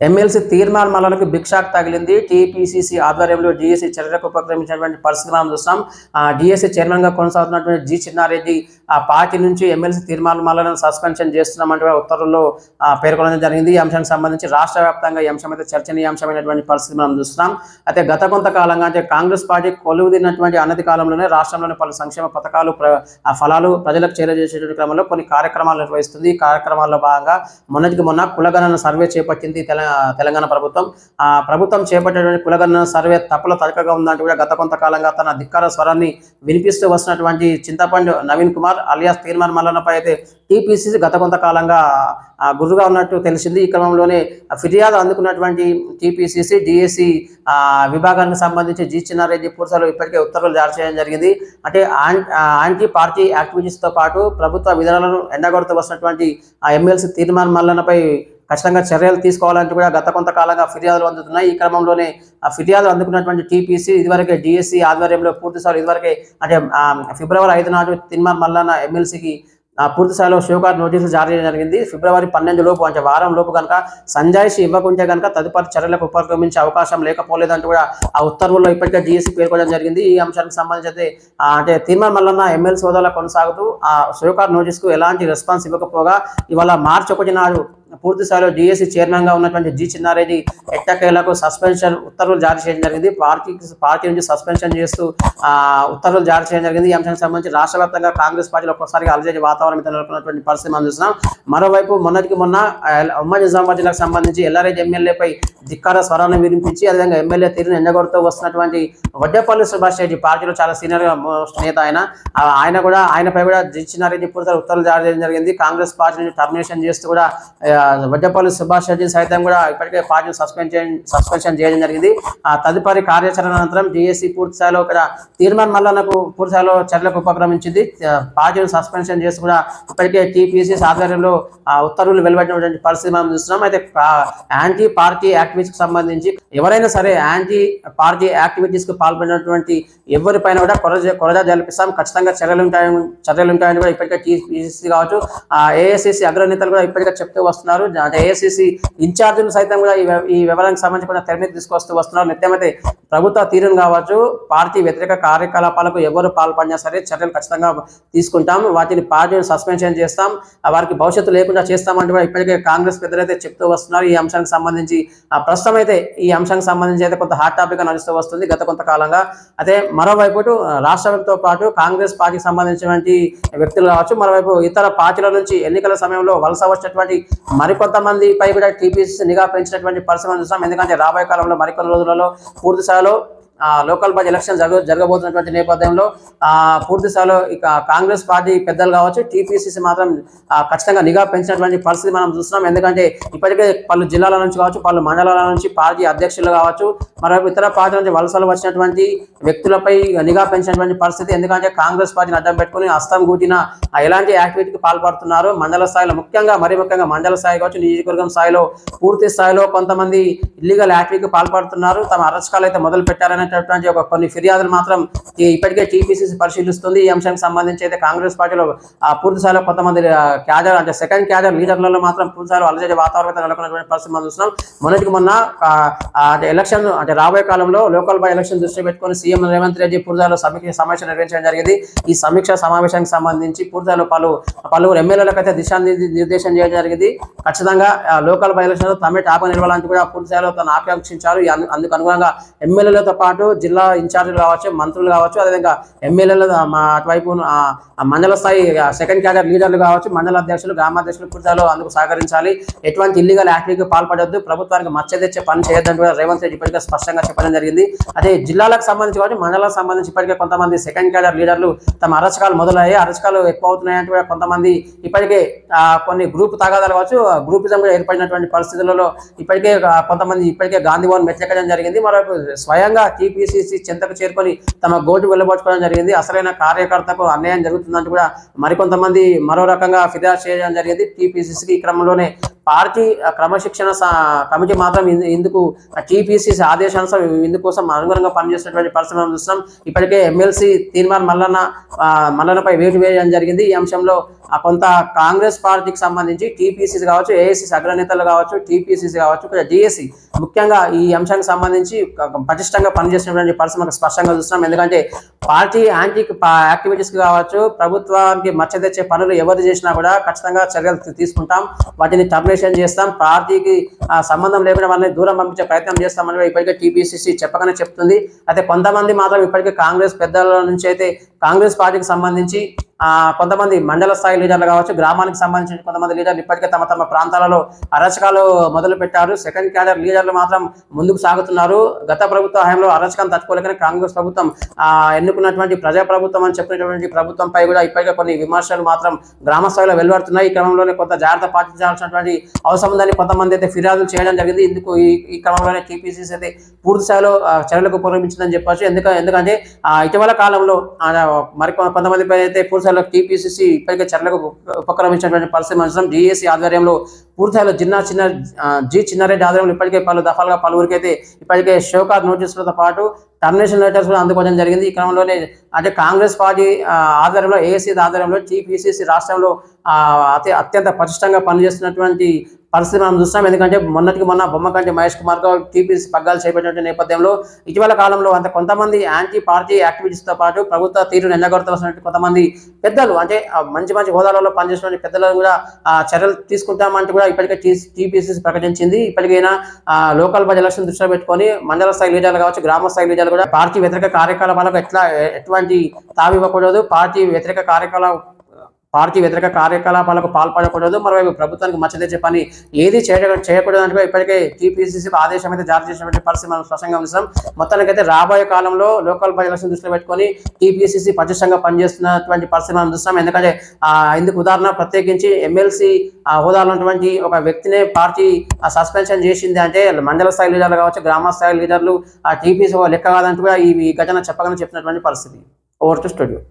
MLC తీర్మాన్ మల్లలకు big shock తగిలింది. TPCC ఆధ్వర్యంలో DSC చర్యలకు ఉపక్రమించినటువంటి పరిస్థితి మనం చూస్తాం. డిఎస్సీ చైర్మన్ గా కొనసాగుతున్నటువంటి జి చిన్నారెడ్డి ఆ పార్టీ నుంచి ఎమ్మెల్సీ తీర్మాన్ మల్లను సస్పెన్షన్ చేస్తున్నామంటే ఉత్తర్వుల్లో పేర్కొనడం జరిగింది. ఈ అంశానికి సంబంధించి రాష్ట్ర వ్యాప్తంగా ఈ అంశం అయితే చర్చనీయాంశమైనటువంటి పరిస్థితి మనం చూస్తున్నాం. అయితే గత కొంతకాలంగా అంటే కాంగ్రెస్ పార్టీ కొలువుదిరినటువంటి అనతి కాలంలోనే రాష్ట్రంలోని పలు సంక్షేమ పథకాలు ఫలాలు ప్రజలకు చేరజేసేటువంటి క్రమంలో కొన్ని కార్యక్రమాలు నిర్వహిస్తుంది. ఈ కార్యక్రమాల్లో భాగంగా మొన్నటికి మొన్న కులగణన సర్వే చేపట్టింది తెలంగాణ ప్రభుత్వం. ప్రభుత్వం చేపట్టేటువంటి కులగణన సర్వే తప్పుల తడకగా ఉందంటూ కూడా గత కొంతకాలంగా తన ధిక్కార స్వరాన్ని వినిపిస్తూ వస్తున్నటువంటి చింతపండు నవీన్ కుమార్ అలియాస్ తీర్మాన్ మల్లనపై అయితే టీపీసీసీ గత కొంతకాలంగా గుర్రుగా ఉన్నట్టు తెలిసింది. ఈ క్రమంలోనే ఫిర్యాదు అందుకున్నటువంటి టీపీసీసీ డిఎస్సీ విభాగానికి సంబంధించి జి చిన్నారెడ్డి పూర్తిలో ఇప్పటికే ఉత్తర్వులు జారీ చేయడం జరిగింది. అంటే యాంటీ పార్టీ యాక్టివిటీస్తో పాటు ప్రభుత్వ విధానాలను ఎండగొడుతూ వస్తున్నటువంటి ఎమ్మెల్సీ తీర్మాన్ మల్లనపై ఖచ్చితంగా చర్యలు తీసుకోవాలంటూ కూడా గత కొంతకాలంగా ఫిర్యాదులు అందుతున్నాయి. ఈ క్రమంలోనే ఫిర్యాదు అందుకున్నటువంటి టీపీసీ ఇదివరకే డిఎస్సీ ఆధ్వర్యంలో పూర్తిస్థాయిలో ఇదివరకే అంటే ఫిబ్రవరి 5 నాడు తీర్మాన్ మల్లన్న ఎమ్మెల్సీకి పూర్తిస్థాయిలో షోకార్ నోటీసులు జారీ చేయడం జరిగింది. ఫిబ్రవరి 12 లోపు అంటే వారం లోపు కనుక సంజాయిషి ఇవ్వకుంటే కనుక తదుపరి చర్యలకు ఉపక్రమించే అవకాశం లేకపోలేదంటూ కూడా ఆ ఉత్తర్వుల్లో ఇప్పటికే డిఎస్సీ పేర్కొనడం జరిగింది. ఈ అంశానికి సంబంధించి అయితే అంటే తీర్మాన్ మల్లన్న ఎమ్మెల్సీ హోదాలో కొనసాగుతూ ఆ షోకార్ నోటీసుకు ఎలాంటి రెస్పాన్స్ ఇవ్వకపోగా ఇవాళ మార్చి 1 నాడు పూర్తి స్థాయిలో డిఎస్సీ చైర్మన్ గా ఉన్నటువంటి జి చిన్నారెడ్డి ఎట్టకేలకు సస్పెన్షన్ ఉత్తర్వులు జారీ చేయడం జరిగింది. పార్టీ నుంచి సస్పెన్షన్ చేస్తూ ఉత్తర్వులు జారీ చేయడం జరిగింది. ఈ అంశానికి సంబంధించి రాష్ట్ర వ్యాప్తంగా కాంగ్రెస్ పార్టీలో ఒక్కసారిగా అలజడి వాతావరణం నెలకొన్నటువంటి పరిస్థితి మనం చూస్తున్నాం. మరోవైపు మొన్నటికి మొన్న ఉమ్మడి నిజామాబాద్ జిల్లాకు సంబంధించి ఎల్లారెడ్డి ఎమ్మెల్యేపై ధిక్కార స్వరాన్ని వినిపించి అదేవిధంగా ఎమ్మెల్యే తీరును ఎండగొడుతూ వస్తున్నటువంటి వడ్డేపల్లి సుభాష్ రెడ్డి పార్టీలో చాలా సీనియర్ నేత ఆయనపై కూడా జి చిన్నారెడ్డి పూర్తిగా ఉత్తర్వులు జారీ చేయడం జరిగింది. కాంగ్రెస్ పార్టీ నుంచి టర్మినేషన్ చేస్తూ కూడా వడ్డేపల్లి సుభాష్ రెడ్డి సైతం కూడా ఇప్పటికే పార్టీని సస్పెన్షన్ చేయడం జరిగింది. తదుపరి కార్యాచరణ అనంతరం డిఎస్సీ పూర్తిస్థాయిలో ఇక్కడ తీర్మాన్ మల్లన్నకు పూర్తిస్థాయిలో చర్యలకు ఉపక్రమించింది. పార్టీని సస్పెన్షన్ చేసి కూడా ఇప్పటికే టీపీసీ ఆధ్వర్యంలో ఉత్తర్వులు వెలువడినటువంటి పరిస్థితి మనం చూస్తున్నాం. అయితే యాంటీ పార్టీ యాక్టివిటీస్కి సంబంధించి ఎవరైనా సరే యాంటీ పార్టీ యాక్టివిటీస్కి పాల్పడినటువంటి ఎవరిపైన కూడా కొరజా జల్పిస్తాం, ఖచ్చితంగా చర్యలు ఉంటాయని కూడా ఇప్పటికే టీపీసీ కావచ్చు ఏఐసిసి అగ్రనేతలు కూడా ఇప్పటికే చెప్తూ వస్తున్నారు. అంటే ఏఐసిసి ఇన్ఛార్జీలు సైతం కూడా ఈ వివరానికి సంబంధించి కూడా తెర మీద తీసుకొస్తూ వస్తున్నారు. నిత్యమైతే ప్రభుత్వ తీరును కావచ్చు పార్టీ వ్యతిరేక కార్యకలాపాలకు ఎవరు పాల్పడినా సరే చర్యలు ఖచ్చితంగా తీసుకుంటాం, వాటిని పార్టీని సస్పెన్షన్ చేస్తాం, వారికి భవిష్యత్తు లేకుండా చేస్తామంటే కూడా ఇప్పటికే కాంగ్రెస్ పెద్దలైతే చెప్తూ వస్తున్నారు. ఈ అంశానికి సంబంధించి ప్రస్తుతం అయితే ఈ అంశానికి సంబంధించి అయితే కొంత హాట్ టాపిక్ గా నడుస్తూ వస్తుంది గత కొంతకాలంగా. అయితే మరోవైపు రాష్ట్రంతో పాటు కాంగ్రెస్ పార్టీకి సంబంధించినటువంటి వ్యక్తులు కావచ్చు, మరోవైపు ఇతర పార్టీల నుంచి ఎన్నికల సమయంలో వలస వచ్చినటువంటి మరికొంతమంది పై కూడా టీపీసీ నిఘా పెంచినటువంటి పరిస్థితి చూస్తాం. ఎందుకంటే రాబోయే కాలంలో మరికొన్ని రోజులలో పూర్తి స్థాయిలో లోకల్ బాడీ ఎలక్షన్ జరగబోతున్నటువంటి నేపథ్యంలో పూర్తి స్థాయిలో ఇక కాంగ్రెస్ పార్టీ పెద్దలు కావచ్చు టీపీసీసీ మాత్రం ఖచ్చితంగా నిఘా పెంచినటువంటి పరిస్థితి మనం చూస్తున్నాం. ఎందుకంటే ఇప్పటికే పలు జిల్లాల నుంచి కావచ్చు పలు మండలాల నుంచి పార్టీ అధ్యక్షులు కావచ్చు మరోవైపు ఇతర పార్టీల నుంచి వలసలు వచ్చినటువంటి వ్యక్తులపై నిఘా పెంచినటువంటి పరిస్థితి. ఎందుకంటే కాంగ్రెస్ పార్టీని అడ్డం పెట్టుకుని హస్తం కూటిన ఎలాంటి యాక్టివిటీకి పాల్పడుతున్నారు మండల స్థాయిలో ముఖ్యంగా మండల స్థాయి కావచ్చు నియోజకవర్గం స్థాయిలో పూర్తి స్థాయిలో కొంతమంది ఇల్లీగల్ యాక్టివిటీకి పాల్పడుతున్నారు, తమ అరెస్టులు అయితే మొదలు పెట్టారని కొన్ని ఫిర్యాదులు మాత్రం ఇప్పటికే టీపీసీసీ పరిశీలిస్తుంది. ఈ అంశానికి సంబంధించి అయితే కాంగ్రెస్ పార్టీలో పూర్తి స్థాయిలో కొంతమంది క్యాడర్ అంటే సెకండ్ క్యాడర్ లీడర్లలో మాత్రం పూర్తి స్థాయిలో అలజడి వాతావరణం నెలకొన్నటువంటి పరిస్థితి మనం చూస్తున్నాం. మొన్నటికి మొన్న ఎలక్షన్ అంటే రాబోయే కాలంలో లోకల్ బై ఎలక్షన్ దృష్టి పెట్టుకుని సీఎం రేవంత్ రెడ్డి పూర్తిస్థాయిలో సమావేశం నిర్వహించడం జరిగింది. ఈ సమీక్ష సమావేశానికి సంబంధించి పూర్తిస్థాయిలో పలువురు ఎమ్మెల్యేలకు అయితే దిశానిర్దేశం చేయడం జరిగింది. ఖచ్చితంగా లోకల్ బై ఎలక్షన్ తమే టాప్ నిలవాలంటూ కూడా పూర్తిస్థాయిలో తను ఆకాంక్షించారు. అందుకు అనుగుణంగా ఎమ్మెల్యేలతో పాటు జిల్లా ఇన్ఛార్జీలు కావచ్చు మంత్రులు కావచ్చు అదేవిధంగా ఎమ్మెల్యేలు అటువైపు మండల స్థాయి సెకండ్ క్యాడర్ లీడర్లు కావచ్చు మండల అధ్యక్షులు గ్రామాధ్యక్షులు పూర్తిలో అందుకు సహకరించాలి, ఎటువంటి ఇల్లీగల్ యాక్టివిటీకి పాల్పడొద్దు, ప్రభుత్వానికి మచ్చ తెచ్చే పని చేయొద్దని కూడా రేవంత్ రెడ్డి ఇప్పటికే స్పష్టంగా చెప్పడం జరిగింది. అదే జిల్లాలకు సంబంధించి కాబట్టి మండలాలకు సంబంధించి ఇప్పటికే కొంతమంది సెకండ్ క్యాడర్ లీడర్లు తమ అరచకాలు మొదలయ్యాయి, అరచకాలు ఎక్కువ అవుతున్నాయంటే కూడా కొంతమంది ఇప్పటికే కొన్ని గ్రూప్ తగాదాలు కావచ్చు గ్రూపిజం కూడా ఏర్పడినటువంటి పరిస్థితులలో ఇప్పటికే కొంతమంది గాంధీ భవన్ మెట్లెక్కడం జరిగింది. మరోవైపు స్వయంగా టీపీసీసీ చెంతకు చేరుకొని తమ గోటు వెళ్ళబోచుకోవడం జరిగింది. అసలైన కార్యకర్తకు అన్యాయం జరుగుతుందంటూ కూడా మరికొంతమంది మరో రకంగా ఫిర్యాదు చేయడం జరిగింది టీపీసీసీకి. ఈ క్రమంలోనే పార్టీ క్రమశిక్షణ కమిటీ మాత్రం ఇందుకు టీపీసీసీ ఆదేశానుసారం ఇందుకోసం అనుగుణంగా పనిచేస్తున్నటువంటి పరిస్థితులను చూస్తున్నాం. ఇప్పటికే ఎమ్మెల్సీ తీర్మాన్ మల్లన్నపై వేటు వేయడం జరిగింది. ఈ అంశంలో కొంత కాంగ్రెస్ పార్టీకి సంబంధించి టీపీసీసీ కావచ్చు, ఏఐసీసీ అగ్రనేతలు కావచ్చు, టీపీసీసీ కావచ్చు, డిఎస్సీ ముఖ్యంగా ఈ అంశానికి సంబంధించి పటిష్టంగా పనిచేసినటువంటి పరిస్థితి మనకు స్పష్టంగా చూస్తున్నాం. ఎందుకంటే పార్టీ యాంటీ యాక్టివిటీస్ కావచ్చు, ప్రభుత్వానికి మచ్చ తెచ్చే పనులు ఎవరు చేసినా కూడా ఖచ్చితంగా చర్యలు తీసుకుంటాం, వాటిని టర్మినేషన్ చేస్తాం, పార్టీకి సంబంధం లేకుండా వాళ్ళని దూరం పంపించే ప్రయత్నం చేస్తామని ఇప్పటికే టీపీసీసీ చెప్పకనే చెప్తుంది. అయితే కొంతమంది మాత్రం ఇప్పటికే కాంగ్రెస్ పెద్దల నుంచి అయితే కాంగ్రెస్ పార్టీకి సంబంధించి కొంతమంది మండల స్థాయి లీడర్లు కావచ్చు, గ్రామానికి సంబంధించిన కొంతమంది లీడర్లు ఇప్పటికే తమ తమ ప్రాంతాలలో అరాచకాలు మొదలు పెట్టారు. సెకండ్ క్యాడర్ లీడర్లు మాత్రం ముందుకు సాగుతున్నారు. గత ప్రభుత్వ హయాంలో అరాచకాన్ని తట్టుకోలేకనే కాంగ్రెస్ ప్రభుత్వం ఎన్నుకున్నటువంటి ప్రజాప్రభుత్వం అని చెప్పినటువంటి ప్రభుత్వంపై కూడా ఇప్పటికే కొన్ని విమర్శలు మాత్రం గ్రామ స్థాయిలో వెలువడుతున్నాయి. ఈ క్రమంలోనే కొంత జాగ్రత్త పాటించాల్సినటువంటి అవసరం ఉందని కొంతమంది అయితే ఫిర్యాదులు చేయడం జరిగింది. ఇందుకు ఈ క్రమంలోనే టీపీసీసీ అయితే పూర్తి స్థాయిలో చర్యలకు ఉపక్రమించిందని చెప్పొచ్చు. ఎందుకంటే ఇటీవల కాలంలో మరి కొంతమంది అయితే పూర్తి టీపీసీసీ ఇప్పటికే చర్యలకు ఉపక్రమించినటువంటి పరిస్థితి మనం డిఎస్సీ ఆధ్వర్యంలో పూర్తిస్థాయిలో జి చిన్నారెడ్డి ఆధ్వర్యంలో ఇప్పటికే పలు దఫాలుగా పలువురికైతే ఇప్పటికే షోకాజ్ నోటీసులతో పాటు టర్మినేషన్ లెటర్స్ కూడా అందుకోవడం జరిగింది. ఈ క్రమంలోనే అంటే కాంగ్రెస్ పార్టీ ఆధ్వర్యంలో, ఏఐసీ ఆధ్వర్యంలో టీపీసీసీ రాష్ట్రంలో అత్యంత పటిష్టంగా పనిచేస్తున్నటువంటి పరిస్థితి మనం చూస్తాం. ఎందుకంటే మొన్నటికి మొన్న బొమ్మకంటి మహేష్ కుమార్ గౌడ్ టీపీసీ పగ్గాలు చేపట్టిన నేపథ్యంలో ఇటీవల కాలంలో కొంతమంది యాంటీ పార్టీ యాక్టివిటీస్తో పాటు ప్రభుత్వ తీరును ఎండగొడుతున్నటువంటి కొంతమంది పెద్దలు, అంటే మంచి మంచి హోదాలలో పనిచేసిన పెద్దలను కూడా చర్యలు తీసుకుంటామంటూ కూడా ఇప్పటికే టీపీసీసీ ప్రకటించింది. ఇప్పటికైనా లోకల్ బై ఎలక్షన్ దృష్టిలో పెట్టుకొని మండల స్థాయి లీడర్లు కావచ్చు, గ్రామ స్థాయి లీడర్లు కూడా పార్టీ వ్యతిరేక కార్యకలాపాలకు ఎటువంటి తావివ్వకూడదు, పార్టీ వ్యతిరేక కార్యకలాపాలకు పాల్పడకూడదు, మరోవైపు ప్రభుత్వానికి మచ్చ తెచ్చే పని ఏది చేయకూడదు అంటే ఇప్పటికే టీపీసీసీకి ఆదేశం అయితే జారీ చేసినటువంటి పరిస్థితి మనం స్పష్టంగా చూస్తాం. మొత్తానికైతే రాబోయే కాలంలో లోకల్ బై ఎలక్షన్ దృష్టిలో పెట్టుకొని టీపీసీసీ పటిష్టంగా పనిచేస్తున్నటువంటి పరిస్థితి మనం చూస్తాం. ఎందుకంటే ఇందుకు ఉదాహరణ ప్రత్యేకించి ఎమ్మెల్సీ హోదాలో ఉన్నటువంటి ఒక వ్యక్తినే పార్టీ సస్పెన్షన్ చేసింది అంటే మండల స్థాయి లీడర్లు కావచ్చు, గ్రామ స్థాయి లీడర్లు టీపీసీ లెక్క కాదంటూ కూడా ఈ ఘటన చెప్పగానే చెప్పినటువంటి పరిస్థితి. Over to studio.